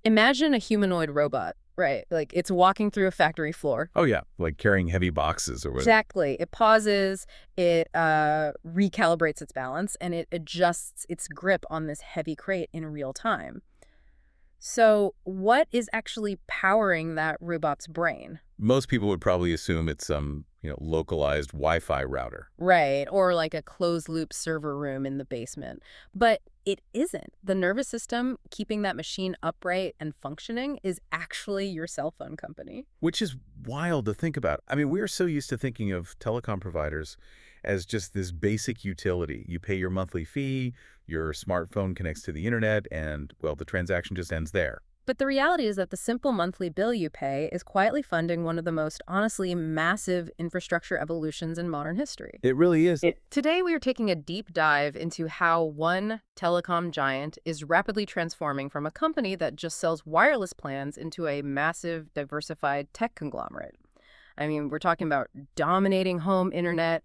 Imagine a humanoid robot, right? Like it's walking through a factory floor. Oh, yeah, like carrying heavy boxes or whatever. Exactly. It pauses, it recalibrates its balance, and it adjusts its grip on this heavy crate in real time. So what is actually powering that robot's brain? Most people would probably assume it's some, localized Wi-Fi router. Right, or like a closed-loop server room in the basement. But it isn't. The nervous system keeping that machine upright and functioning is actually your cell phone company. Which is wild to think about. I mean, we're so used to thinking of telecom providers as just this basic utility. You pay your monthly fee, your smartphone connects to the internet, and, well, the transaction just ends there. But the reality is that the simple monthly bill you pay is quietly funding one of the most honestly massive infrastructure evolutions in modern history. It really is. Today, we are taking a deep dive into how one telecom giant is rapidly transforming from a company that just sells wireless plans into a massive, diversified tech conglomerate. I mean, we're talking about dominating home internet,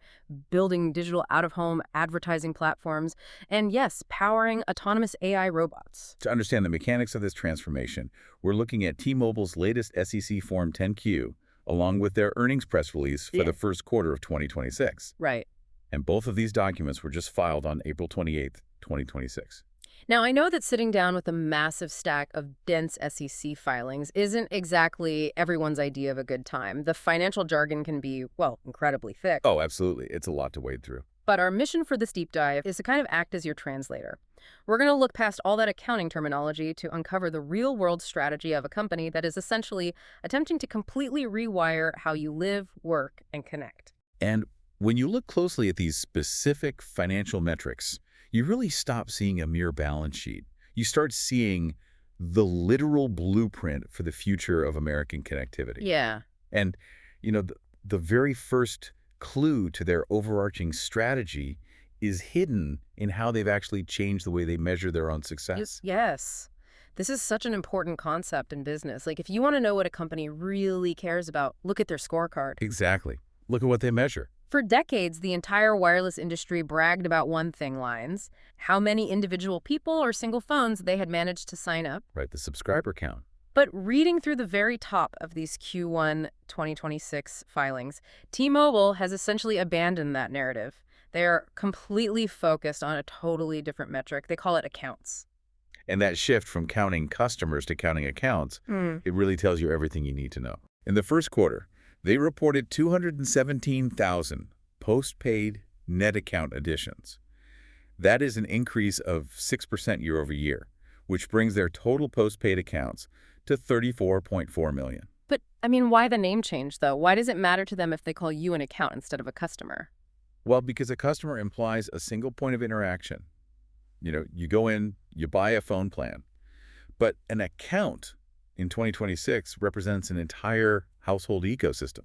building digital out-of-home advertising platforms, and yes, powering autonomous AI robots. To understand the mechanics of this transformation, we're looking at T-Mobile's latest SEC Form 10-Q, along with their earnings press release for the first quarter of 2026. Right. And both of these documents were just filed on April 28th, 2026. Now, I know that sitting down with a massive stack of dense SEC filings isn't exactly everyone's idea of a good time. The financial jargon can be, well, incredibly thick. Oh, absolutely. It's a lot to wade through. But our mission for this deep dive is to kind of act as your translator. We're going to look past all that accounting terminology to uncover the real-world strategy of a company that is essentially attempting to completely rewire how you live, work, and connect. And when you look closely at these specific financial metrics, you really stop seeing a mere balance sheet. You start seeing the literal blueprint for the future of American connectivity. Yeah. And, the very first clue to their overarching strategy is hidden in how they've actually changed the way they measure their own success. Yes. This is such an important concept in business. Like, if you want to know what a company really cares about, look at their scorecard. Exactly. Look at what they measure. For decades, the entire wireless industry bragged about one thing lines: how many individual people or single phones they had managed to sign up. Right, the subscriber count. But reading through the very top of these Q1 2026 filings, T-Mobile has essentially abandoned that narrative. They are completely focused on a totally different metric. They call it accounts. And that shift from counting customers to counting accounts, it really tells you everything you need to know. In the first quarter, they reported 217,000 postpaid net account additions. That is an increase of 6% year over year, which brings their total postpaid accounts to 34.4 million. But, I mean, why the name change, though? Why does it matter to them if they call you an account instead of a customer? Well, because a customer implies a single point of interaction. You go in, you buy a phone plan. But an account in 2026 represents an entire household ecosystem.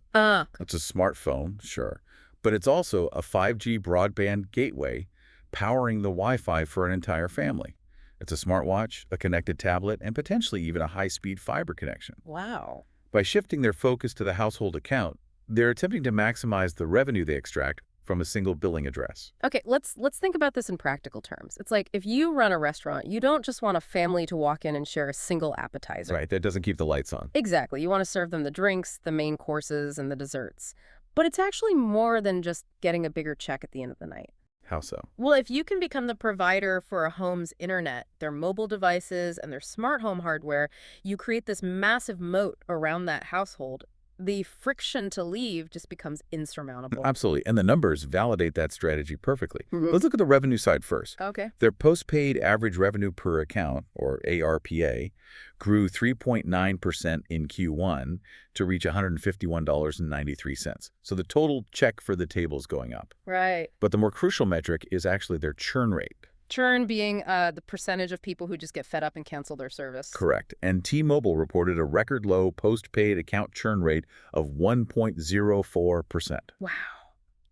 It's a smartphone, sure, but it's also a 5G broadband gateway powering the Wi-Fi for an entire family. It's a smartwatch, a connected tablet, and potentially even a high-speed fiber connection. Wow. By shifting their focus to the household account, they're attempting to maximize the revenue they extract from a single billing address. Okay, let's think about this in practical terms. It's like if you run a restaurant, you don't just want a family to walk in and share a single appetizer. Right, that doesn't keep the lights on. Exactly. You want to serve them the drinks, the main courses, and the desserts. But it's actually more than just getting a bigger check at the end of the night. How so? Well, if you can become the provider for a home's internet, their mobile devices, and their smart home hardware, you create this massive moat around that household. The friction to leave just becomes insurmountable. Absolutely. And the numbers validate that strategy perfectly. Let's look at the revenue side first. Okay. Their postpaid average revenue per account, or ARPA, grew 3.9% in Q1 to reach $151.93. So the total check for the table is going up. Right. But the more crucial metric is actually their churn rate. Churn being the percentage of people who just get fed up and cancel their service. Correct. And T-Mobile reported a record low postpaid account churn rate of 1.04%. Wow.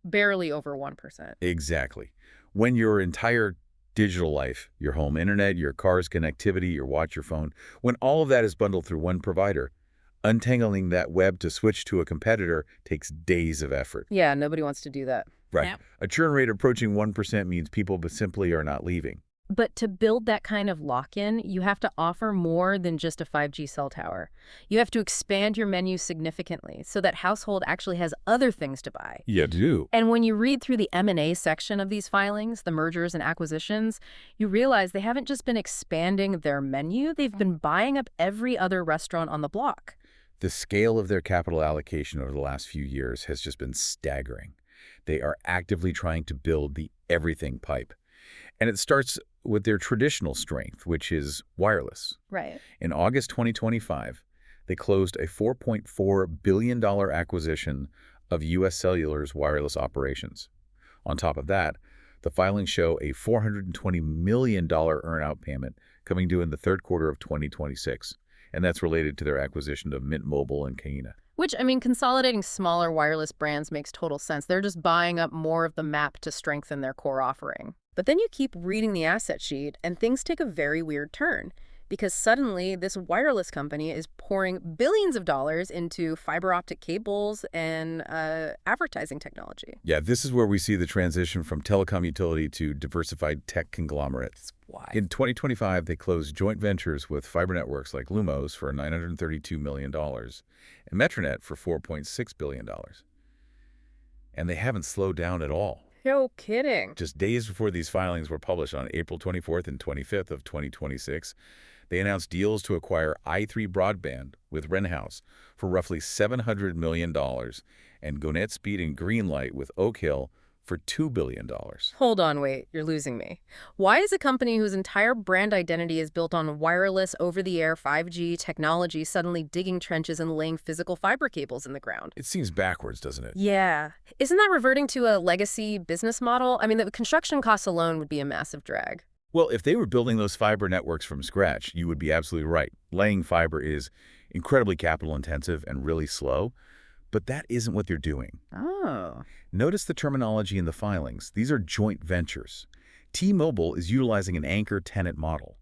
Barely over 1%. Exactly. When your entire digital life, your home internet, your car's connectivity, your watch, your phone, when all of that is bundled through one provider, untangling that web to switch to a competitor takes days of effort. Yeah, nobody wants to do that. Right. Yep. A churn rate approaching 1% means people simply are not leaving. But to build that kind of lock-in, you have to offer more than just a 5G cell tower. You have to expand your menu significantly so that household actually has other things to buy. Yeah, do. And when you read through the M&A section of these filings, the mergers and acquisitions, you realize they haven't just been expanding their menu, they've been buying up every other restaurant on the block. The scale of their capital allocation over the last few years has just been staggering. They are actively trying to build the everything pipe. And it starts with their traditional strength, which is wireless. Right. In August 2025, they closed a $4.4 billion acquisition of UScellular's wireless operations. On top of that, the filings show a $420 million earn-out payment coming due in the third quarter of 2026, and that's related to their acquisition of Mint Mobile and Kaiina. Which, I mean, consolidating smaller wireless brands makes total sense. They're just buying up more of the map to strengthen their core offering. But then you keep reading the asset sheet, and things take a very weird turn. Because suddenly, this wireless company is pouring billions of dollars into fiber optic cables and advertising technology. Yeah, this is where we see the transition from telecom utility to diversified tech conglomerate. Why? In 2025, they closed joint ventures with fiber networks like Lumos for $932 million and Metronet for $4.6 billion. And they haven't slowed down at all. No kidding. Just days before these filings were published on April 24th and 25th of 2026, they announced deals to acquire i3 Broadband with Wrenhouse for roughly $700 million and Gonet Speed and Greenlight with Oak Hill for $2 billion. Hold on, wait, you're losing me. Why is a company whose entire brand identity is built on wireless, over-the-air 5G technology suddenly digging trenches and laying physical fiber cables in the ground? It seems backwards, doesn't it? Yeah. Isn't that reverting to a legacy business model? I mean, the construction costs alone would be a massive drag. Well, if they were building those fiber networks from scratch, you would be absolutely right. Laying fiber is incredibly capital intensive and really slow, but that isn't what they're doing. Oh. Notice the terminology in the filings. These are joint ventures. T-Mobile is utilizing an anchor tenant model.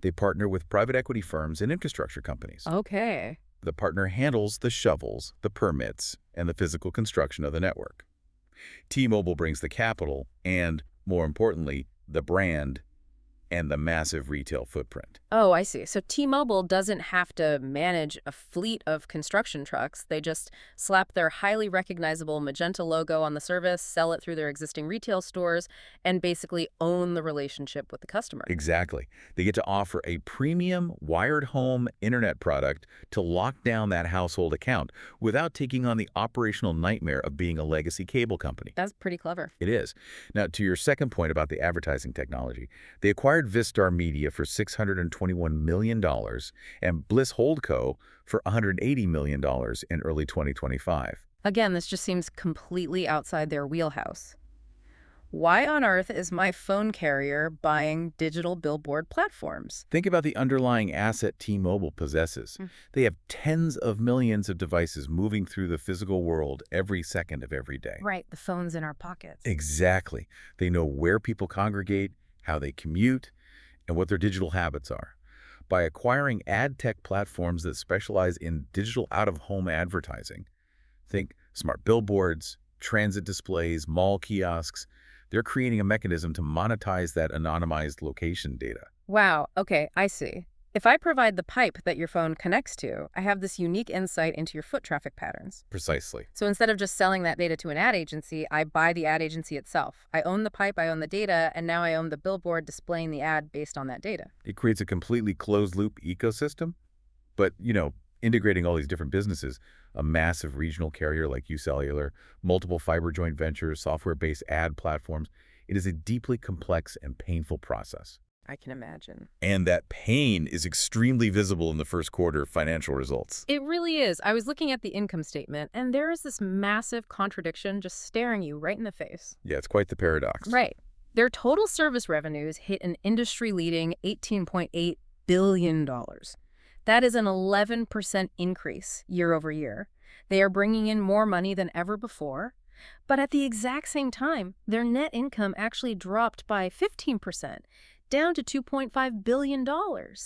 They partner with private equity firms and infrastructure companies. Okay. The partner handles the shovels, the permits, and the physical construction of the network. T-Mobile brings the capital and, more importantly, the brand and the massive retail footprint. Oh, I see. So T-Mobile doesn't have to manage a fleet of construction trucks. They just slap their highly recognizable magenta logo on the service, sell it through their existing retail stores, and basically own the relationship with the customer. Exactly. They get to offer a premium wired home internet product to lock down that household account without taking on the operational nightmare of being a legacy cable company. That's pretty clever. It is. Now, to your second point about the advertising technology, they acquired Vistar Media for $621 million and Bliss Holdco for $180 million in early 2025. Again, this just seems completely outside their wheelhouse. Why on earth is my phone carrier buying digital billboard platforms? Think about the underlying asset T-Mobile possesses. They have tens of millions of devices moving through the physical world every second of every day. Right, the phone's in our pockets. Exactly. They know where people congregate, how they commute, and what their digital habits are. By acquiring ad tech platforms that specialize in digital out-of-home advertising, think smart billboards, transit displays, mall kiosks, they're creating a mechanism to monetize that anonymized location data. Wow, okay, I see. If I provide the pipe that your phone connects to, I have this unique insight into your foot traffic patterns. Precisely. So instead of just selling that data to an ad agency, I buy the ad agency itself. I own the pipe, I own the data, and now I own the billboard displaying the ad based on that data. It creates a completely closed-loop ecosystem. But, integrating all these different businesses, a massive regional carrier like UScellular, multiple fiber joint ventures, software-based ad platforms, it is a deeply complex and painful process. I can imagine. And that pain is extremely visible in the first quarter financial results. It really is. I was looking at the income statement, and there is this massive contradiction just staring you right in the face. Yeah, it's quite the paradox. Right. Their total service revenues hit an industry-leading $18.8 billion. That is an 11% increase year over year. They are bringing in more money than ever before. But at the exact same time, their net income actually dropped by 15%. Down to $2.5 billion.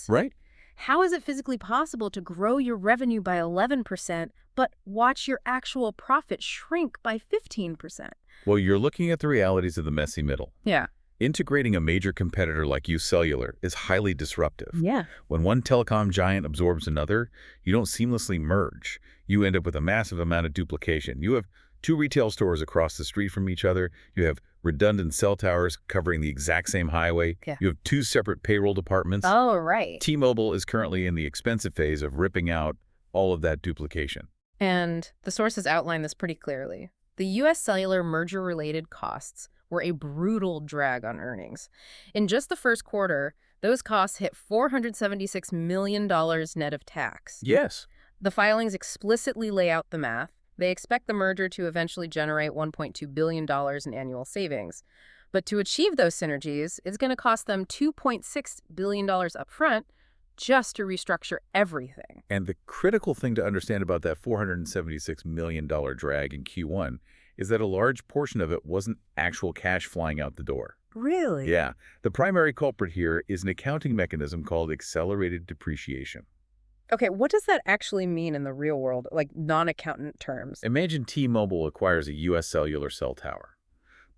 Right. How is it physically possible to grow your revenue by 11%, but watch your actual profit shrink by 15%? Well, you're looking at the realities of the messy middle. Yeah. Integrating a major competitor like UScellular is highly disruptive. Yeah. When one telecom giant absorbs another, you don't seamlessly merge. You end up with a massive amount of duplication. You have two retail stores across the street from each other. You have redundant cell towers covering the exact same highway. Yeah. You have two separate payroll departments. Oh, right. T-Mobile is currently in the expensive phase of ripping out all of that duplication. And the sources outline this pretty clearly. The UScellular merger-related costs were a brutal drag on earnings. In just the first quarter, those costs hit $476 million net of tax. Yes. The filings explicitly lay out the math. They expect the merger to eventually generate $1.2 billion in annual savings. But to achieve those synergies, it's going to cost them $2.6 billion upfront just to restructure everything. And the critical thing to understand about that $476 million drag in Q1 is that a large portion of it wasn't actual cash flying out the door. Really? Yeah. The primary culprit here is an accounting mechanism called accelerated depreciation. Okay, what does that actually mean in the real world, like non-accountant terms? Imagine T-Mobile acquires a UScellular cell tower.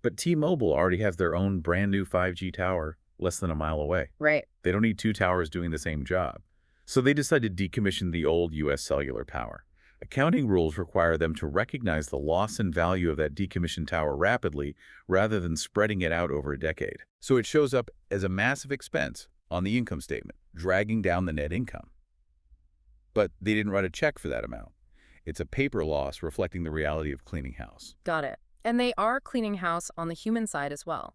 But T-Mobile already has their own brand new 5G tower less than a mile away. Right. They don't need two towers doing the same job. So they decide to decommission the old UScellular tower. Accounting rules require them to recognize the loss in value of that decommissioned tower rapidly rather than spreading it out over a decade. So it shows up as a massive expense on the income statement, dragging down the net income. But they didn't write a check for that amount. It's a paper loss reflecting the reality of cleaning house. Got it. And they are cleaning house on the human side as well.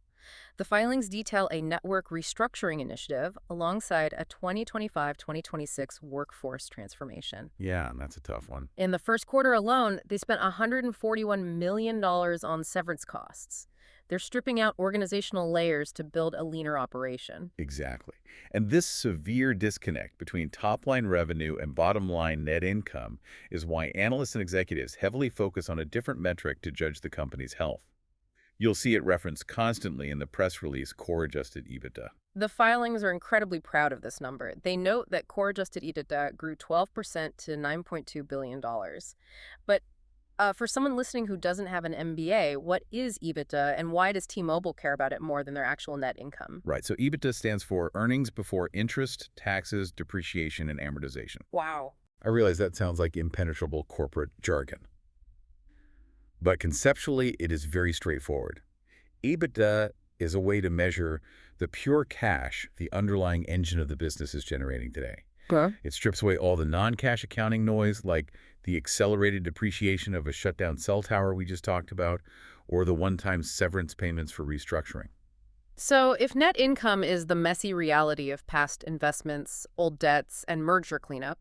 The filings detail a network restructuring initiative alongside a 2025-2026 workforce transformation. Yeah, and that's a tough one. In the first quarter alone, they spent $141 million on severance costs. They're stripping out organizational layers to build a leaner operation. Exactly. And this severe disconnect between top-line revenue and bottom-line net income is why analysts and executives heavily focus on a different metric to judge the company's health. You'll see it referenced constantly in the press release Core Adjusted EBITDA. The filings are incredibly proud of this number. They note that Core Adjusted EBITDA grew 12% to $9.2 billion. But for someone listening who doesn't have an MBA, what is EBITDA and why does T-Mobile care about it more than their actual net income? Right, so EBITDA stands for earnings before interest, taxes, depreciation, and amortization. Wow. I realize that sounds like impenetrable corporate jargon. But conceptually, it is very straightforward. EBITDA is a way to measure the pure cash the underlying engine of the business is generating today. Okay. It strips away all the non-cash accounting noise, like the accelerated depreciation of a shutdown cell tower we just talked about, or the one-time severance payments for restructuring. So if net income is the messy reality of past investments, old debts, and merger cleanup,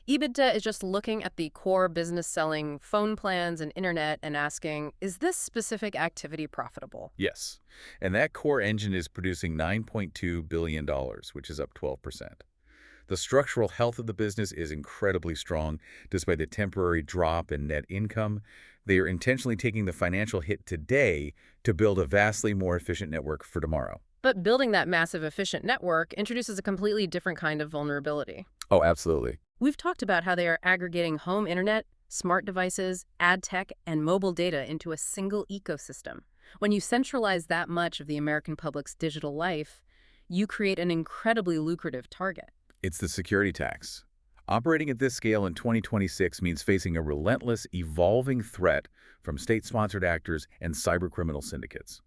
EBITDA is just looking at the core business selling phone plans and internet and asking, is this specific activity profitable? Yes, and that core engine is producing $9.2 billion, which is up 12%. The structural health of the business is incredibly strong. Despite the temporary drop in net income, they are intentionally taking the financial hit today to build a vastly more efficient network for tomorrow. But building that massive efficient network introduces a completely different kind of vulnerability. Oh, absolutely. We've talked about how they are aggregating home internet, smart devices, ad tech, and mobile data into a single ecosystem. When you centralize that much of the American public's digital life, you create an incredibly lucrative target. It's the security tax. Operating at this scale in 2026 means facing a relentless, evolving threat from state-sponsored actors and cybercriminal syndicates.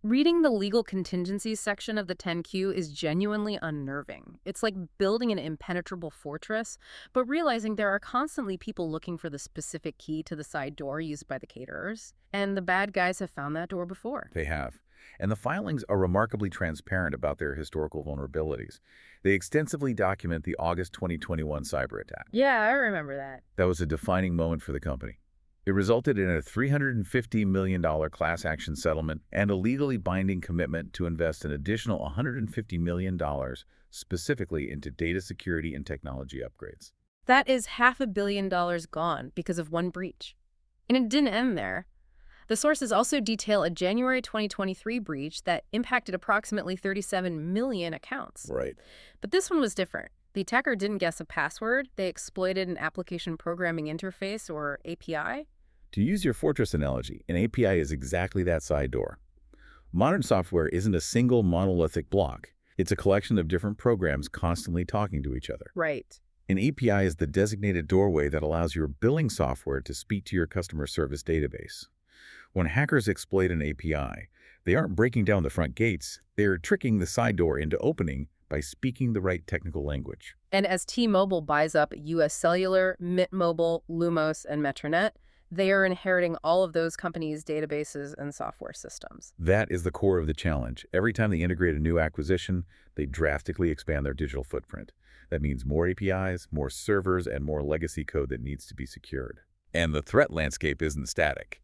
Reading the legal contingencies section of the 10Q is genuinely unnerving. It's like building an impenetrable fortress, but realizing there are constantly people looking for the specific key to the side door used by the caterers. And the bad guys have found that door before. They have. And the filings are remarkably transparent about their historical vulnerabilities. They extensively document the August 2021 cyber attack. Yeah, I remember that. That was a defining moment for the company. It resulted in a $350 million class action settlement and a legally binding commitment to invest an additional $150 million specifically into data security and technology upgrades. That is $500 million gone because of one breach. And it didn't end there. The sources also detail a January 2023 breach that impacted approximately 37 million accounts. Right. But this one was different. The attacker didn't guess a password. They exploited an application programming interface, or API. To use your fortress analogy, an API is exactly that side door. Modern software isn't a single monolithic block. It's a collection of different programs constantly talking to each other. Right. An API is the designated doorway that allows your billing software to speak to your customer service database. When hackers exploit an API, they aren't breaking down the front gates, they're tricking the side door into opening by speaking the right technical language. And as T-Mobile buys up UScellular, Mint Mobile, Lumos, and Metronet, they are inheriting all of those companies' databases and software systems. That is the core of the challenge. Every time they integrate a new acquisition, they drastically expand their digital footprint. That means more APIs, more servers, and more legacy code that needs to be secured. And the threat landscape isn't static.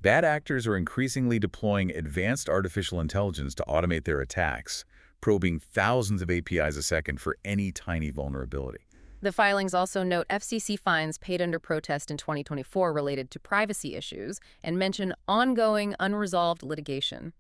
Bad actors are increasingly deploying advanced artificial intelligence to automate their attacks, probing thousands of APIs a second for any tiny vulnerability. The filings also note FCC fines paid under protest in 2024 related to privacy issues and mention ongoing, unresolved litigation.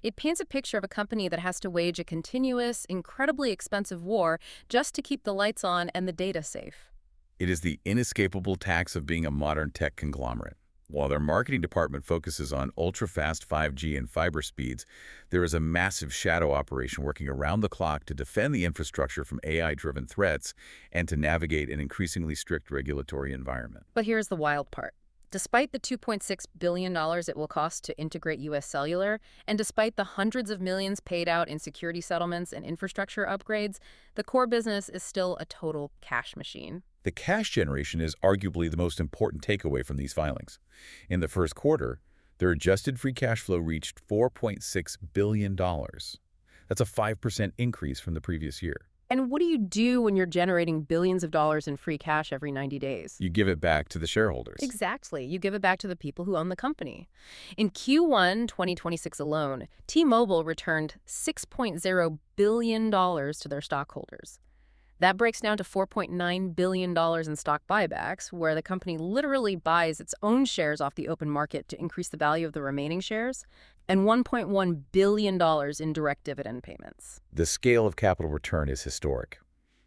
It paints a picture of a company that has to wage a continuous, incredibly expensive war just to keep the lights on and the data safe. It is the inescapable tax of being a modern tech conglomerate. While their marketing department focuses on ultra-fast 5G and fiber speeds, there is a massive shadow operation working around the clock to defend the infrastructure from AI-driven threats and to navigate an increasingly strict regulatory environment. But here's the wild part. Despite the $2.6 billion it will cost to integrate UScellular, and despite the hundreds of millions paid out in security settlements and infrastructure upgrades, the core business is still a total cash machine. The cash generation is arguably the most important takeaway from these filings. In the first quarter, their adjusted free cash flow reached $4.6 billion. That's a 5% increase from the previous year. And what do you do when you're generating billions of dollars in free cash every 90 days? You give it back to the shareholders. Exactly. You give it back to the people who own the company. In Q1 2026 alone, T-Mobile returned $6.0 billion to their stockholders. That breaks down to $4.9 billion in stock buybacks, where the company literally buys its own shares off the open market to increase the value of the remaining shares, and $1.1 billion in direct dividend payments. The scale of capital return is historic,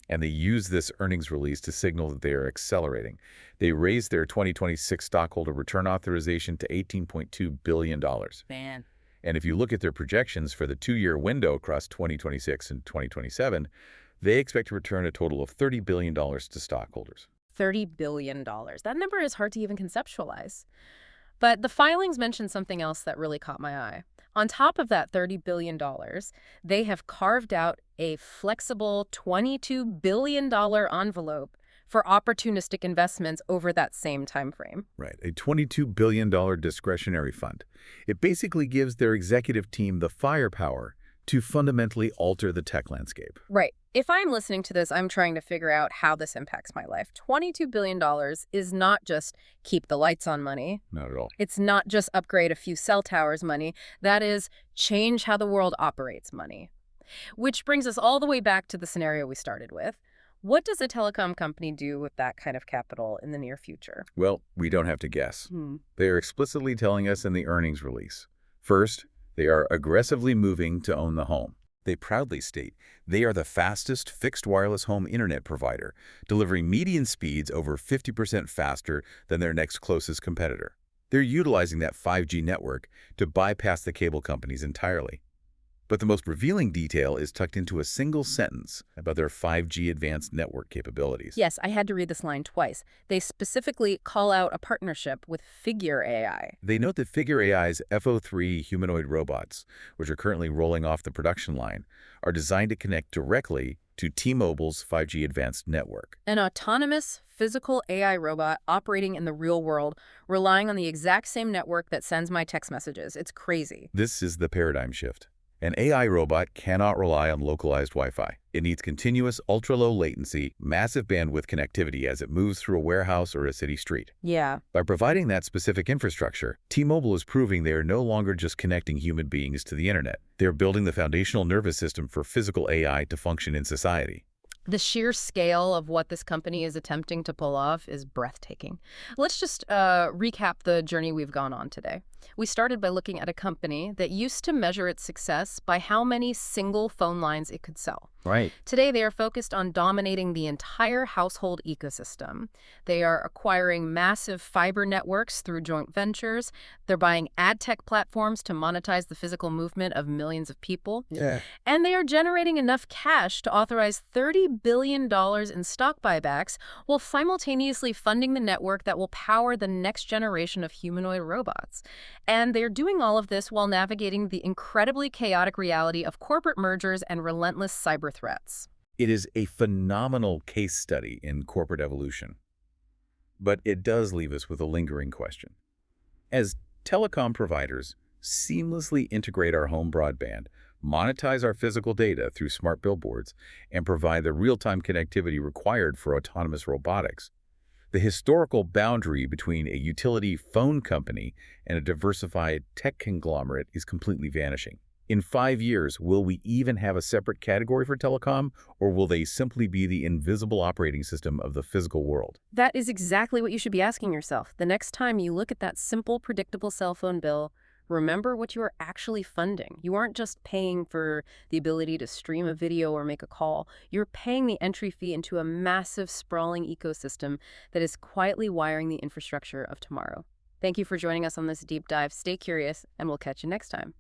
and they use this earnings release to signal that they are accelerating. They raised their 2026 stockholder return authorization to $18.2 billion. Man. And if you look at their projections for the two-year window across 2026 and 2027, they expect to return a total of $30 billion to stockholders. $30 billion. That number is hard to even conceptualize. But the filings mention something else that really caught my eye. On top of that $30 billion, they have carved out a flexible $22 billion envelope for opportunistic investments over that same time frame. Right, a $22 billion discretionary fund. It basically gives their executive team the firepower to fundamentally alter the tech landscape. Right. If I'm listening to this, I'm trying to figure out how this impacts my life. $22 billion is not just keep the lights on money. Not at all. It's not just upgrade a few cell towers money. That is change how the world operates money. Which brings us all the way back to the scenario we started with. What does a telecom company do with that kind of capital in the near future? Well, we don't have to guess. They are explicitly telling us in the earnings release. First, they are aggressively moving to own the home. They proudly state they are the fastest fixed wireless home internet provider, delivering median speeds over 50% faster than their next closest competitor. They're utilizing that 5G network to bypass the cable companies entirely. But the most revealing detail is tucked into a single sentence about their 5G advanced network capabilities. Yes, I had to read this line twice. They specifically call out a partnership with Figure AI. They note that Figure AI's FO3 humanoid robots, which are currently rolling off the production line, are designed to connect directly to T-Mobile's 5G advanced network. An autonomous, physical AI robot operating in the real world, relying on the exact same network that sends my text messages. It's crazy. This is the paradigm shift. An AI robot cannot rely on localized Wi-Fi. It needs continuous, ultra-low latency, massive bandwidth connectivity as it moves through a warehouse or a city street. Yeah. By providing that specific infrastructure, T-Mobile is proving they are no longer just connecting human beings to the internet. They're building the foundational nervous system for physical AI to function in society. The sheer scale of what this company is attempting to pull off is breathtaking. Let's just recap the journey we've gone on today. We started by looking at a company that used to measure its success by how many single phone lines it could sell. Right. Today, they are focused on dominating the entire household ecosystem. They are acquiring massive fiber networks through joint ventures. They're buying ad tech platforms to monetize the physical movement of millions of people. Yeah. And they are generating enough cash to authorize $30 billion in stock buybacks while simultaneously funding the network that will power the next generation of humanoid robots. And they're doing all of this while navigating the incredibly chaotic reality of corporate mergers and relentless cyber threats. It is a phenomenal case study in corporate evolution. But it does leave us with a lingering question. As telecom providers seamlessly integrate our home broadband, monetize our physical data through smart billboards, and provide the real-time connectivity required for autonomous robotics, the historical boundary between a utility phone company and a diversified tech conglomerate is completely vanishing. In 5 years, will we even have a separate category for telecom, or will they simply be the invisible operating system of the physical world? That is exactly what you should be asking yourself. The next time you look at that simple, predictable cell phone bill, remember what you are actually funding. You aren't just paying for the ability to stream a video or make a call. You're paying the entry fee into a massive, sprawling ecosystem that is quietly wiring the infrastructure of tomorrow. Thank you for joining us on this deep dive. Stay curious, and we'll catch you next time.